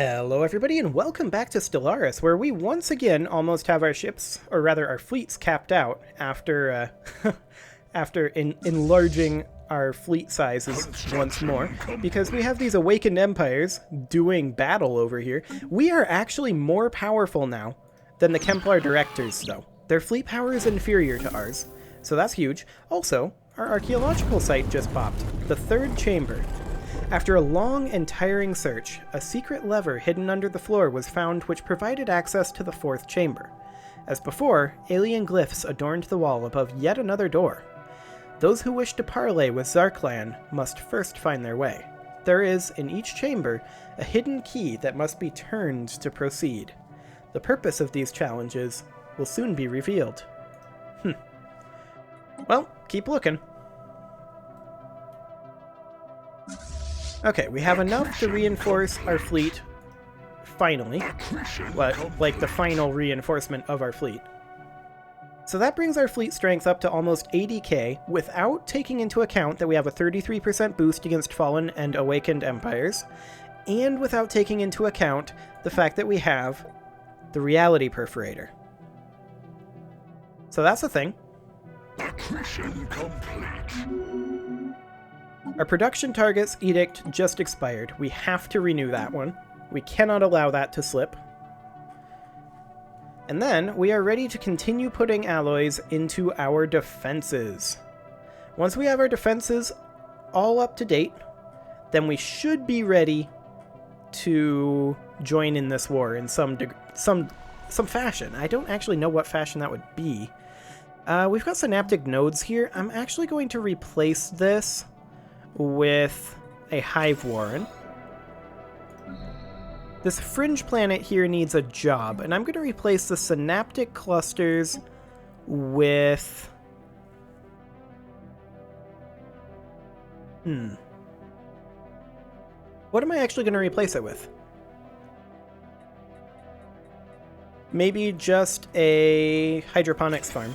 Hello everybody and welcome back to Stellaris, where we once again almost have our ships, or rather our fleets, capped out after enlarging our fleet sizes once more, because we have these awakened empires doing battle over here. We are actually more powerful now than the Kemplar directors, though. Their fleet power is inferior to ours, so that's huge. Also, our archaeological site just popped, the third chamber. After a long and tiring search, a secret lever hidden under the floor was found which provided access to the fourth chamber. As before, alien glyphs adorned the wall above yet another door. Those who wish to parley with Zarklan must first find their way. There is, in each chamber, a hidden key that must be turned to proceed. The purpose of these challenges will soon be revealed. Well, keep looking. Okay, we have enough to reinforce our fleet, finally. Like the final reinforcement of our fleet. So that brings our fleet strength up to almost 80k, without taking into account that we have a 33% boost against fallen and awakened empires, and without taking into account the fact that we have the reality perforator. So that's the thing. Accretion complete. Our production targets edict just expired. We have to renew that one. We cannot allow that to slip. And then we are ready to continue putting alloys into our defenses. Once we have our defenses all up to date, then we should be ready to join in this war in some fashion. I don't actually know what fashion that would be. We've got synaptic nodes here. I'm actually going to replace this with a hive warren. This fringe planet here needs a job, and I'm going to replace the synaptic clusters with... What am I actually going to replace it with? Maybe just a hydroponics farm.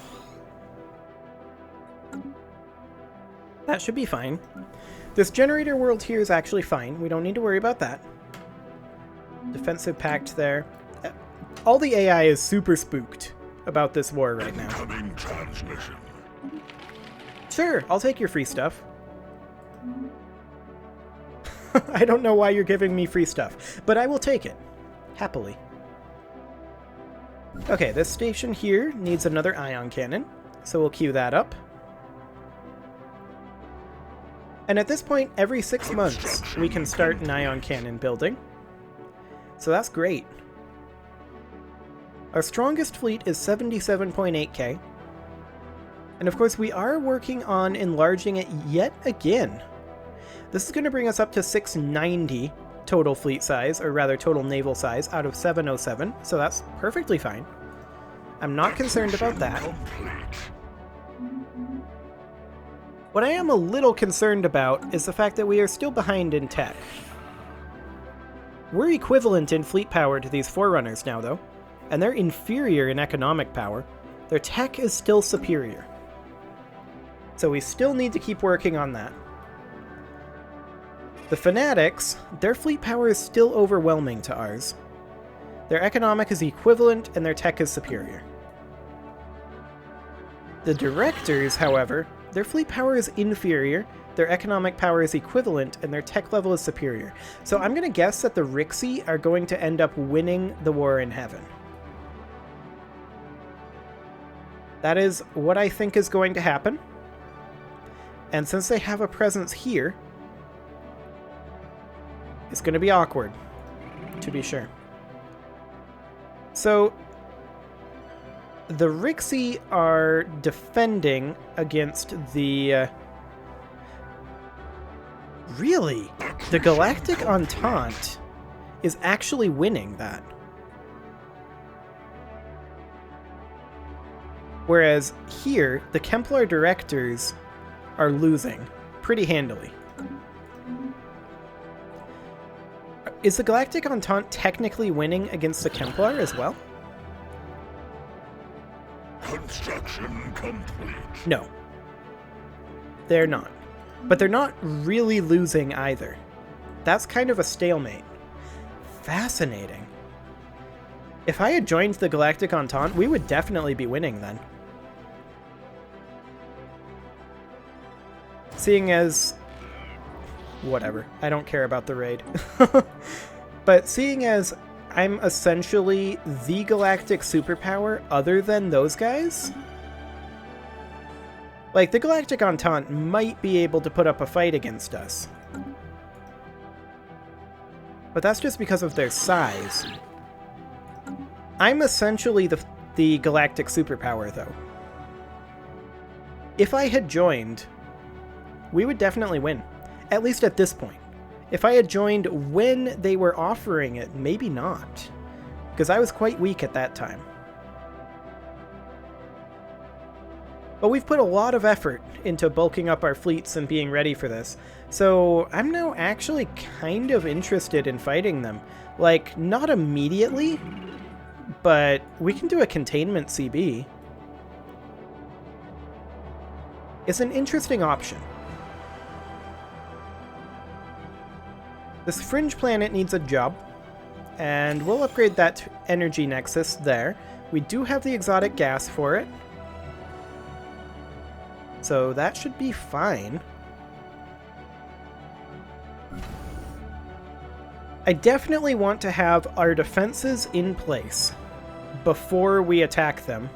That should be fine. This generator world here is actually fine. We don't need to worry about that. Defensive pact there. All the AI is super spooked about this war right now. Incoming transmission. Sure, I'll take your free stuff. I don't know why you're giving me free stuff, but I will take it. Happily. Okay, this station here needs another ion cannon, so we'll queue that up. And at this point, every 6 months, we can start an ion cannon building. So that's great. Our strongest fleet is 77.8k. And of course, we are working on enlarging it yet again. This is going to bring us up to 690 total fleet size, or rather total naval size, out of 707. So that's perfectly fine. I'm not concerned about that. What I am a little concerned about is the fact that we are still behind in tech. We're equivalent in fleet power to these Forerunners now, though, and they're inferior in economic power. Their tech is still superior. So we still need to keep working on that. The Fanatics, their fleet power is still overwhelming to ours. Their economic is equivalent, and their tech is superior. The Directors, however, their fleet power is inferior, their economic power is equivalent, and their tech level is superior. So I'm going to guess that the Rixi are going to end up winning the war in heaven. That is what I think is going to happen. And since they have a presence here, it's going to be awkward, to be sure. So the Rixi are defending against the... Really? The Galactic Entente is actually winning that. Whereas here, the Kemplar Directors are losing pretty handily. Is the Galactic Entente technically winning against the Kemplar as well? Construction complete. No. They're not. But they're not really losing either. That's kind of a stalemate. Fascinating. If I had joined the Galactic Entente, we would definitely be winning then. Seeing as... whatever. I don't care about the raid. But seeing as I'm essentially the galactic superpower other than those guys... like, the Galactic Entente might be able to put up a fight against us. But that's just because of their size. I'm essentially the galactic superpower, though. If I had joined, we would definitely win. At least at this point. If I had joined when they were offering it, maybe not. Because I was quite weak at that time. But we've put a lot of effort into bulking up our fleets and being ready for this. So I'm now actually kind of interested in fighting them. Like, not immediately, but we can do a containment CB. It's an interesting option. This fringe planet needs a job, and we'll upgrade that to energy nexus there. We do have the exotic gas for it, so that should be fine. I definitely want to have our defenses in place before we attack them,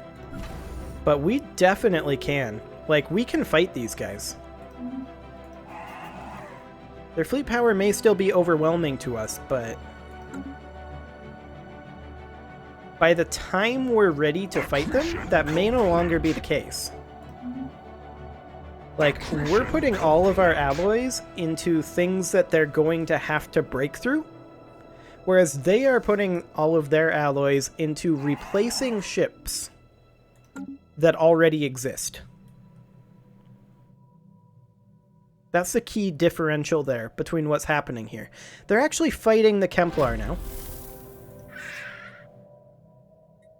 but we definitely can. Like, we can fight these guys. Their fleet power may still be overwhelming to us, but by the time we're ready to fight them, that may no longer be the case. Like, we're putting all of our alloys into things that they're going to have to break through, whereas they are putting all of their alloys into replacing ships that already exist. That's the key differential there between what's happening here. They're actually fighting the Kemplar now.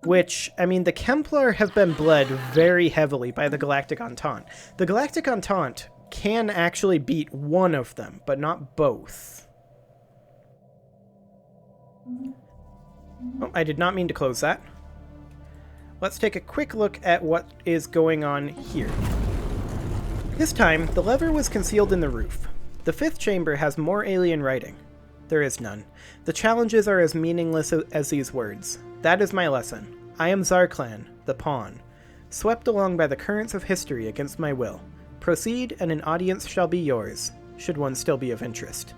Which, I mean, the Kemplar have been bled very heavily by the Galactic Entente. The Galactic Entente can actually beat one of them, but not both. Oh, I did not mean to close that. Let's take a quick look at what is going on here. This time, the lever was concealed in the roof. The fifth chamber has more alien writing. There is none. The challenges are as meaningless as these words. That is my lesson. I am Zarklan, the pawn, swept along by the currents of history against my will. Proceed, and an audience shall be yours, should one still be of interest.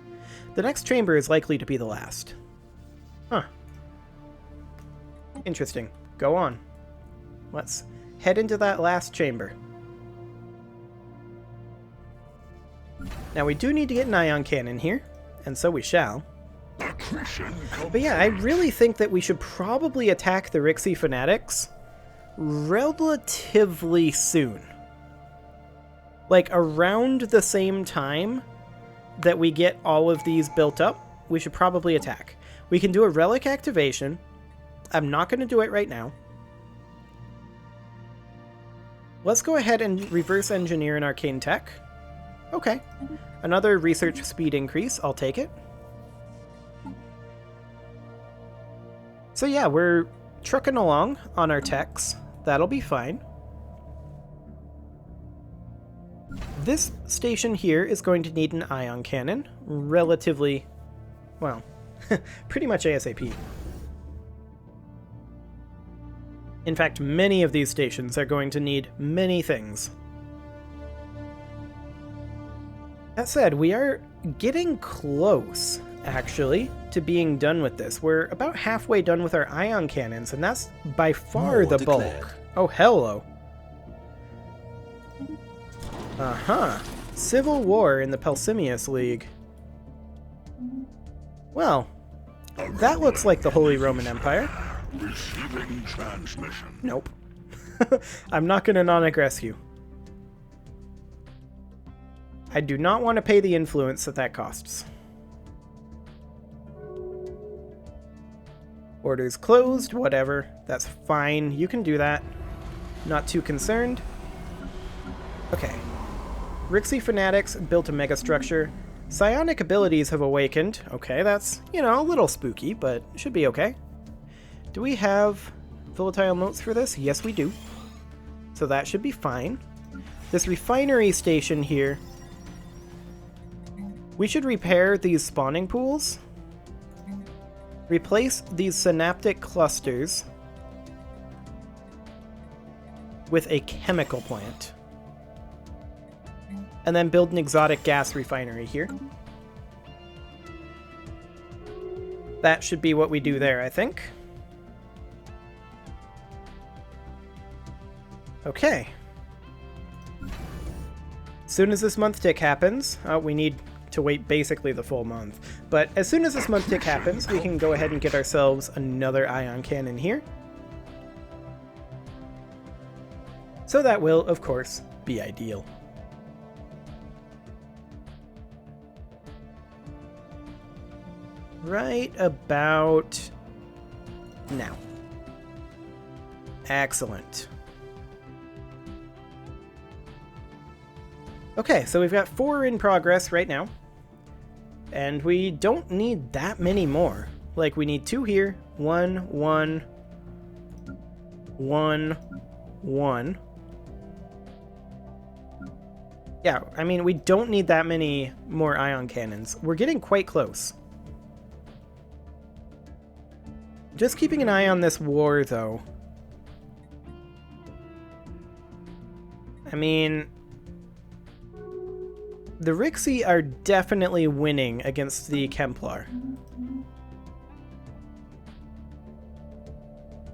The next chamber is likely to be the last. Huh. Interesting. Go on. Let's head into that last chamber. Now we do need to get an ion cannon here, and so we shall. But yeah, I really think that we should probably attack the Rixie fanatics relatively soon. Like, around the same time that we get all of these built up, we should probably attack. We can do a relic activation. I'm not going to do it right now. Let's go ahead and reverse engineer an arcane tech. Okay. Another research speed increase. I'll take it. So yeah, we're trucking along on our techs. That'll be fine. This station here is going to need an ion cannon. Relatively, well, pretty much ASAP. In fact, many of these stations are going to need many things. That said, we are getting close, actually, to being done with this. We're about halfway done with our ion cannons, and that's by far the bulk. Oh, hello. Uh-huh. Civil war in the Pelsimius League. Well, that looks like the Holy Roman Empire. Receiving transmission. Nope. I'm not going to non-aggress you. I do not want to pay the influence that costs. Orders closed, whatever. That's fine. You can do that. Not too concerned. Okay. Rixie fanatics built a megastructure. Psionic abilities have awakened. Okay, that's, you know, a little spooky, but should be okay. Do we have volatile notes for this? Yes, we do. So that should be fine. This refinery station here, we should repair these spawning pools. Replace these synaptic clusters with a chemical plant. And then build an exotic gas refinery here. That should be what we do there, I think. Okay. As soon as this month tick happens, we need to wait basically the full month. But as soon as this month tick happens, we can go ahead and get ourselves another ion cannon here. So that will, of course, be ideal. Right about now. Excellent. Okay, so we've got 4 in progress right now. And we don't need that many more. Like, we need 2 here. 1, 1, 1, 1. Yeah, I mean, we don't need that many more ion cannons. We're getting quite close. Just keeping an eye on this war, though. I mean, the Rixi are definitely winning against the Kemplar.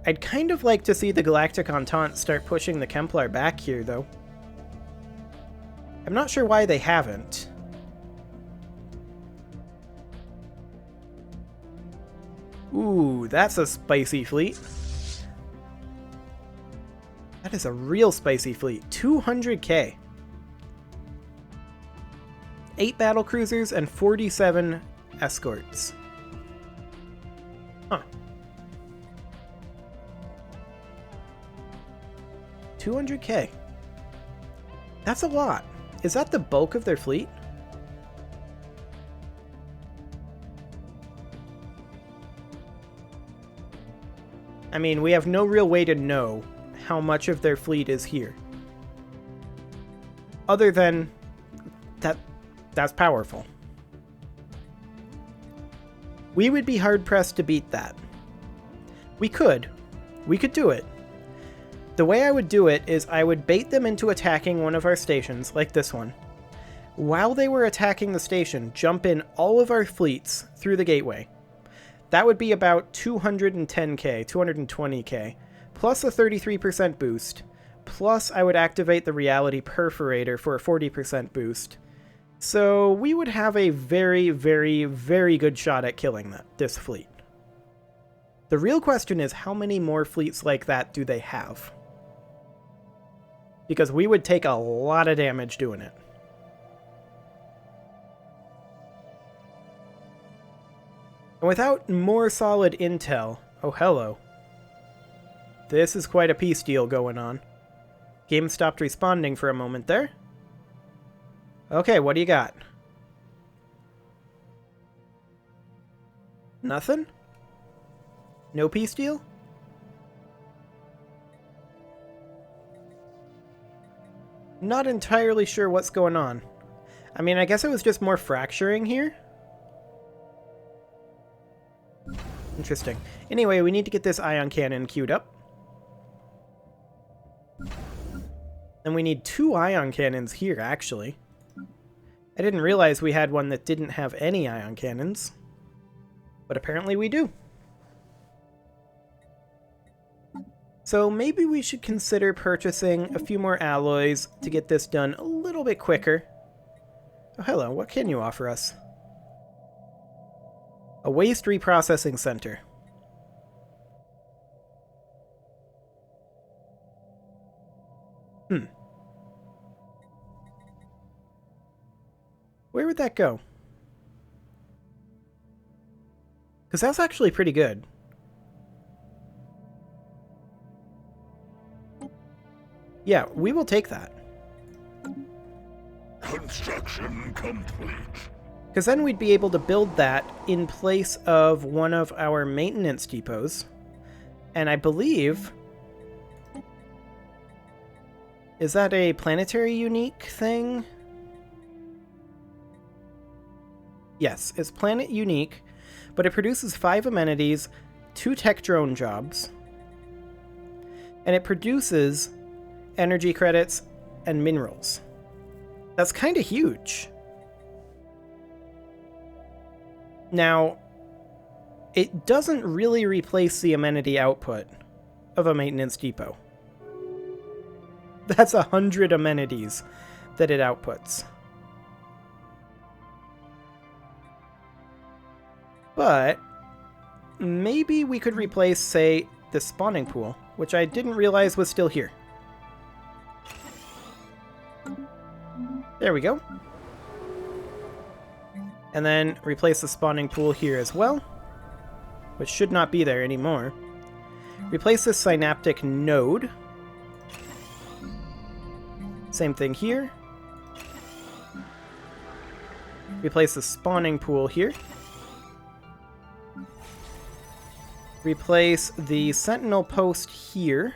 I'd kind of like to see the Galactic Entente start pushing the Kemplar back here, though. I'm not sure why they haven't. Ooh, that's a spicy fleet. That is a real spicy fleet. 200k. 8 battle cruisers and 47 escorts. Huh. 200k. That's a lot. Is that the bulk of their fleet? I mean, we have no real way to know how much of their fleet is here. Other than that's powerful. We would be hard-pressed to beat that. We could do it. The way I would do it is I would bait them into attacking one of our stations, like this one. While they were attacking the station, jump in all of our fleets through the gateway. That would be about 210k, 220k, plus a 33% boost, plus I would activate the Reality Perforator for a 40% boost. So we would have a very, very, very good shot at killing this fleet. The real question is, how many more fleets like that do they have? Because we would take a lot of damage doing it. And without more solid intel... Oh, hello. This is quite a peace deal going on. Game stopped responding for a moment there. Okay, what do you got? Nothing? No peace deal? Not entirely sure what's going on. I mean, I guess it was just more fracturing here? Interesting. Anyway, we need to get this ion cannon queued up. And we need 2 ion cannons here, actually. I didn't realize we had one that didn't have any ion cannons. But apparently we do. So maybe we should consider purchasing a few more alloys to get this done a little bit quicker. Oh, hello. What can you offer us? A waste reprocessing center. Where would that go? Because that's actually pretty good. Yeah, we will take that. Construction complete. Because then we'd be able to build that in place of one of our maintenance depots. And I believe... Is that a planetary unique thing? Yes, it's planet unique, but it produces 5 amenities, 2 tech drone jobs, and it produces energy credits and minerals. That's kind of huge. Now, it doesn't really replace the amenity output of a maintenance depot. That's 100 amenities that it outputs. But maybe we could replace, say, the spawning pool, which I didn't realize was still here. There we go. And then replace the spawning pool here as well, which should not be there anymore. Replace this synaptic node. Same thing here. Replace the spawning pool here. Replace the sentinel post here.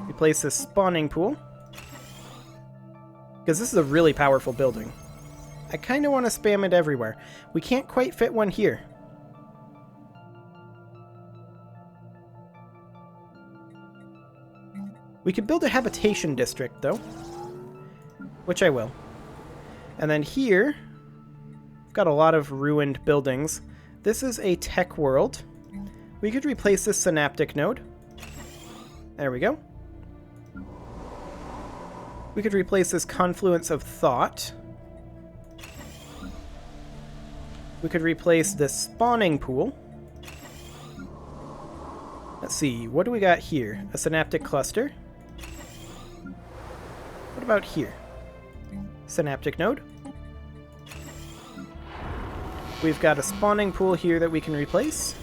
Replace the spawning pool. Because this is a really powerful building. I kind of want to spam it everywhere. We can't quite fit one here. We could build a habitation district, though. Which I will. And then here, we've got a lot of ruined buildings. This is a tech world. We could replace this synaptic node. There we go. We could replace this confluence of thought. We could replace this spawning pool. Let's see, what do we got here? A synaptic cluster. What about here? Synaptic node. We've got a spawning pool here that we can replace.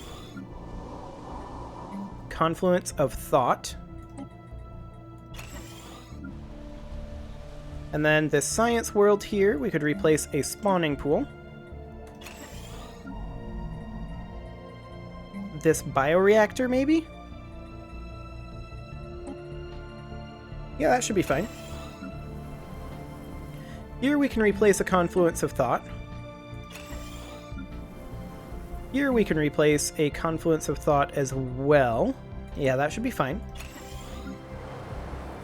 Confluence of thought. And then this science world here, we could replace a spawning pool. This bioreactor, maybe? Yeah, that should be fine. Here we can replace a confluence of thought. Here we can replace a confluence of thought as well. Yeah, that should be fine.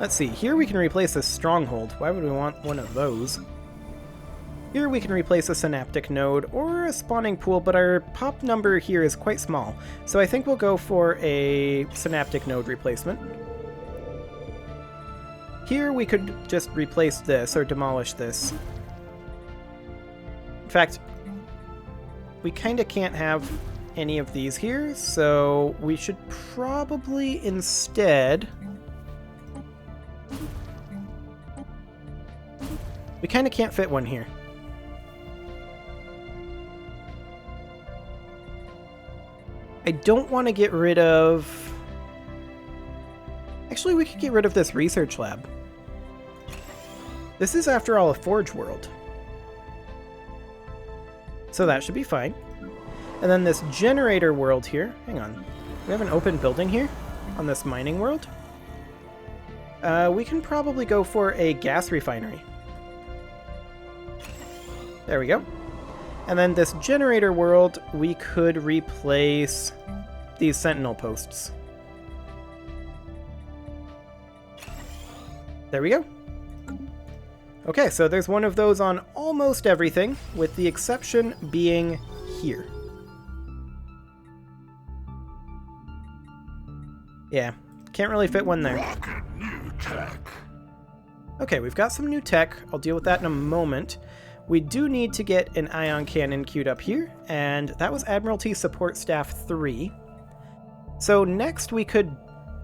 Let's see, here we can replace a stronghold. Why would we want one of those? Here we can replace a synaptic node or a spawning pool, but our pop number here is quite small. So I think we'll go for a synaptic node replacement. Here we could just replace this or demolish this. In fact, we kind of can't have any of these here, so we should probably instead... We kind of can't fit one here. I don't want to get rid of... Actually, we could get rid of this research lab. This is, after all, a forge world. So that should be fine. And then this generator world here. Hang on. We have an open building here on this mining world. We can probably go for a gas refinery. There we go. And then this generator world, we could replace these sentinel posts. There we go. Okay, so there's one of those on almost everything, with the exception being here. Yeah, can't really fit one there. Rocket new tech. Okay, we've got some new tech. I'll deal with that in a moment. We do need to get an ion cannon queued up here, and that was Admiralty Support Staff 3. So next we could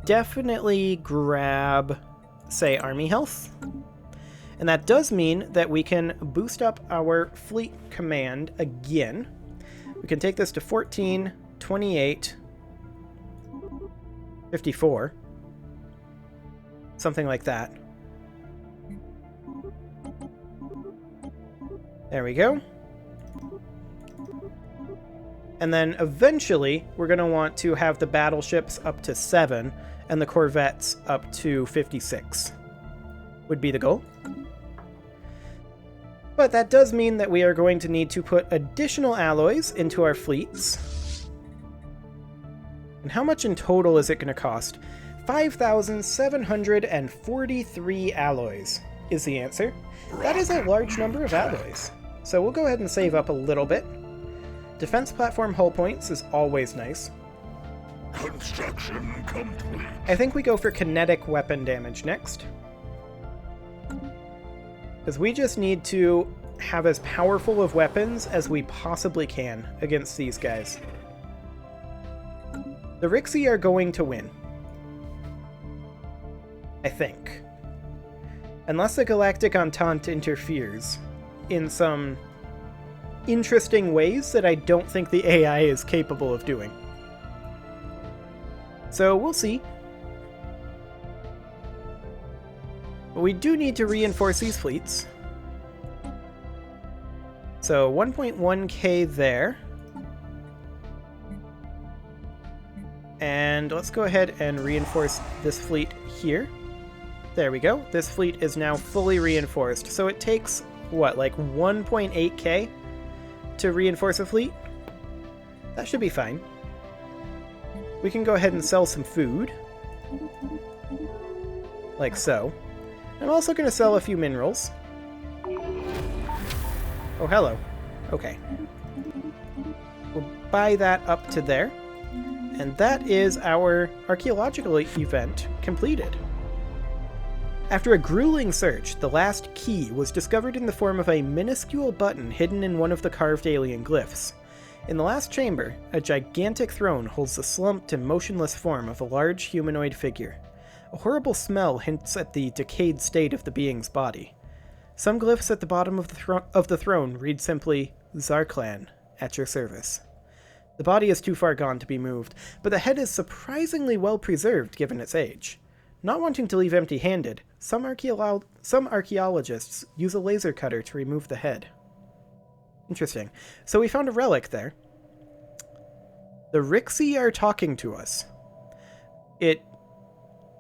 definitely grab, say, Army Health. And that does mean that we can boost up our fleet command again. We can take this to 14, 28, 54. Something like that. There we go. And then eventually, we're going to want to have the battleships up to 7 and the corvettes up to 56. Would be the goal. But that does mean that we are going to need to put additional alloys into our fleets. And how much in total is it going to cost? 5,743 alloys is the answer. That is a large number of alloys. So we'll go ahead and save up a little bit. Defense platform hull points is always nice. Construction complete. I think we go for kinetic weapon damage next. Because we just need to have as powerful of weapons as we possibly can against these guys. The Rixi are going to win. I think. Unless the Galactic Entente interferes in some interesting ways that I don't think the AI is capable of doing. So we'll see. But we do need to reinforce these fleets. So 1.1k there. And let's go ahead and reinforce this fleet here. There we go. This fleet is now fully reinforced. So it takes, what, like 1.8k to reinforce a fleet? That should be fine. We can go ahead and sell some food. Like so. I'm also going to sell a few minerals. Oh, hello. Okay. We'll buy that up to there. And that is our archaeological event completed. After a grueling search, the last key was discovered in the form of a minuscule button hidden in one of the carved alien glyphs. In the last chamber, a gigantic throne holds the slumped and motionless form of a large humanoid figure. A horrible smell hints at the decayed state of the being's body. Some glyphs at the bottom of the throne read simply, Zarklan, at your service. The body is too far gone to be moved, but the head is surprisingly well preserved given its age. Not wanting to leave empty-handed, some archaeologists use a laser cutter to remove the head. Interesting. So we found a relic there. The Rixi are talking to us. It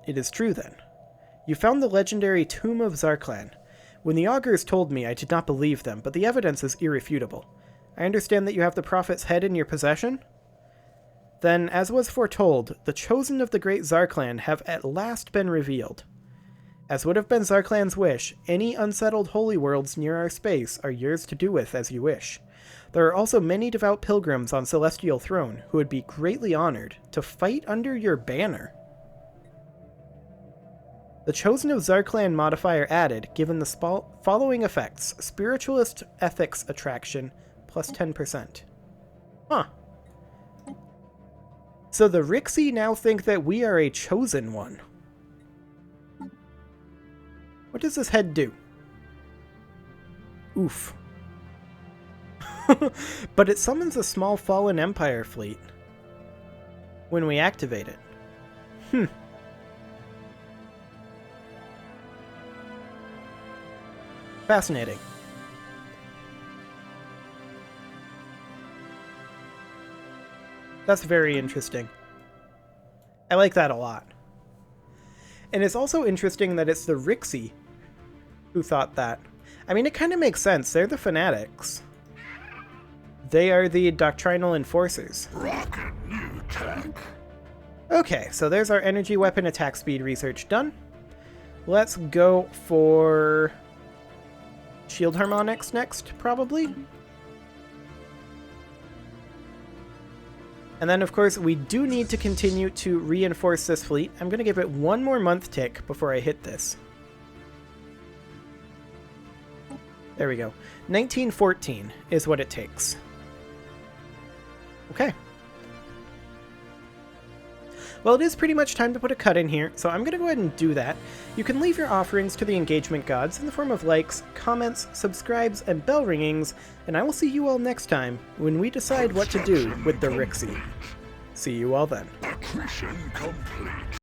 is true then. You found the legendary Tomb of Zarklan. When the augurs told me, I did not believe them, but the evidence is irrefutable. I understand that you have the Prophet's head in your possession? Then, as was foretold, the chosen of the great Zarklan have at last been revealed. As would have been Zarklan's wish, any unsettled holy worlds near our space are yours to do with as you wish. There are also many devout pilgrims on Celestial Throne who would be greatly honored to fight under your banner. The Chosen of Zarklan modifier added, given the following effects: Spiritualist Ethics Attraction, plus 10%. Huh. So the Rixi now think that we are a chosen one. What does this head do? Oof. But it summons a small Fallen Empire fleet when we activate it. Fascinating. That's very interesting. I like that a lot. And it's also interesting that it's the Rixi who thought that. I mean, it kind of makes sense. They're the fanatics. They are the doctrinal enforcers. Rocket new tech. Okay, so there's our energy weapon attack speed research done. Let's go for shield harmonics next, probably. And then, of course, we do need to continue to reinforce this fleet. I'm going to give it one more month tick before I hit this. There we go. 1914 is what it takes. Okay. Well, it is pretty much time to put a cut in here, so I'm going to go ahead and do that. You can leave your offerings to the engagement gods in the form of likes, comments, subscribes, and bell ringings, and I will see you all next time when we decide what to do with the Rixi. See you all then. Mission complete.